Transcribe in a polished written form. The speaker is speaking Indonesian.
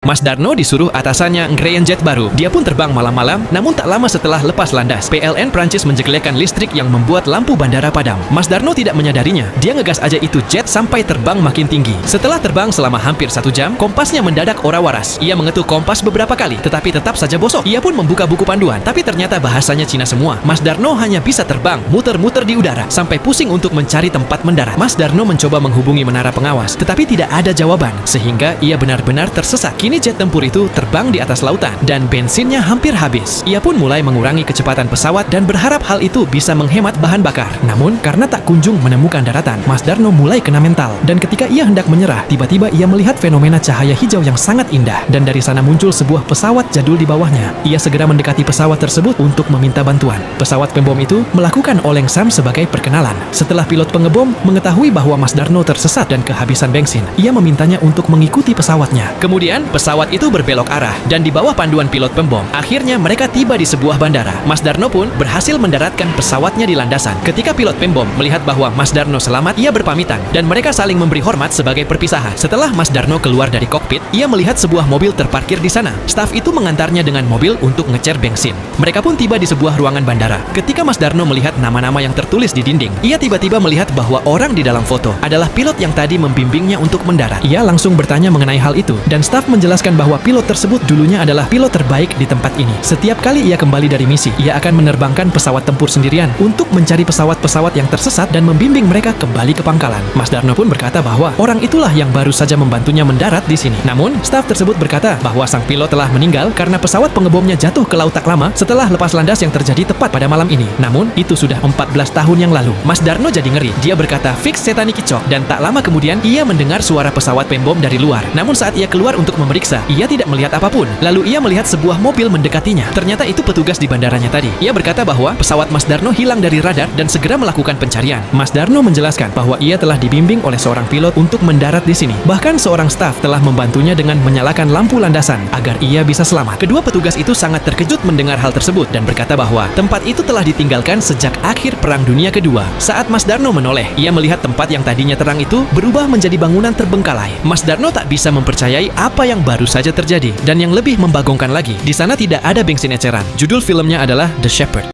Mas Darno disuruh atasannya ngerein jet baru. Dia pun terbang malam-malam, namun tak lama setelah lepas landas, PLN Prancis menjeglekan listrik yang membuat lampu bandara padam. Mas Darno tidak menyadarinya. Dia ngegas aja itu jet sampai terbang makin tinggi. Setelah terbang selama hampir 1 jam, kompasnya mendadak ora waras. Ia mengetuk kompas beberapa kali, tetapi tetap saja bosok. Ia pun membuka buku panduan, tapi ternyata bahasanya Cina semua. Mas Darno hanya bisa terbang, muter-muter di udara, sampai pusing untuk mencari tempat mendarat. Mas Darno mencoba menghubungi menara pengawas, tetapi tidak ada jawaban, sehingga ia benar-benar tersesat. Kini jet tempur itu terbang di atas lautan dan bensinnya hampir habis. Ia pun mulai mengurangi kecepatan pesawat dan berharap hal itu bisa menghemat bahan bakar. Namun, karena tak kunjung menemukan daratan, Mas Darno mulai kena mental. Dan ketika ia hendak menyerah, tiba-tiba ia melihat fenomena cahaya hijau yang sangat indah. Dan dari sana muncul sebuah pesawat jadul di bawahnya. Ia segera mendekati pesawat tersebut untuk meminta bantuan. Pesawat pembom itu melakukan oleng sam sebagai perkenalan. Setelah pilot pengebom mengetahui bahwa Mas Darno tersesat dan kehabisan bensin, ia memintanya untuk mengikuti pesawatnya. Kemudian, pesawat itu berbelok arah, dan di bawah panduan pilot pembom, akhirnya mereka tiba di sebuah bandara. Mas Darno pun berhasil mendaratkan pesawatnya di landasan. Ketika pilot pembom melihat bahwa Mas Darno selamat, ia berpamitan, dan mereka saling memberi hormat sebagai perpisahan. Setelah Mas Darno keluar dari kokpit, ia melihat sebuah mobil terparkir di sana. Staf itu mengantarnya dengan mobil untuk ngecer bensin. Mereka pun tiba di sebuah ruangan bandara. Ketika Mas Darno melihat nama-nama yang tertulis di dinding, ia tiba-tiba melihat bahwa orang di dalam foto adalah pilot yang tadi membimbingnya untuk mendarat. Ia langsung bertanya mengenai hal itu, dan staf menjelaskan bahwa pilot tersebut dulunya adalah pilot terbaik di tempat ini. Setiap kali ia kembali dari misi, ia akan menerbangkan pesawat tempur sendirian untuk mencari pesawat-pesawat yang tersesat dan membimbing mereka kembali ke pangkalan. Mas Darno pun berkata bahwa orang itulah yang baru saja membantunya mendarat di sini. Namun, staf tersebut berkata bahwa sang pilot telah meninggal karena pesawat pengebomnya jatuh ke laut tak lama setelah lepas landas yang terjadi tepat pada malam ini. Namun, itu sudah 14 tahun yang lalu. Mas Darno jadi ngeri. Dia berkata, "Fix setani kicok." Dan tak lama kemudian, ia mendengar suara pesawat pembom dari luar. Namun saat ia keluar untuk memeriksa, ia tidak melihat apapun. Lalu ia melihat sebuah mobil mendekatinya. Ternyata itu petugas di bandaranya tadi. Ia berkata bahwa pesawat Mas Darno hilang dari radar dan segera melakukan pencarian. Mas Darno menjelaskan bahwa ia telah dibimbing oleh seorang pilot untuk mendarat di sini. Bahkan seorang staf telah membantunya dengan menyalakan lampu landasan agar ia bisa selamat. Kedua petugas itu sangat terkejut mendengar hal tersebut dan berkata bahwa tempat itu telah ditinggalkan sejak akhir Perang Dunia Kedua. Saat Mas Darno menoleh, ia melihat tempat yang tadinya terang itu berubah menjadi bangunan terbengkalai. Mas Darno tak bisa mempercayai apa yang baru saja terjadi. Dan yang lebih membagongkan lagi, di sana tidak ada bensin eceran. Judul filmnya adalah The Shepherd.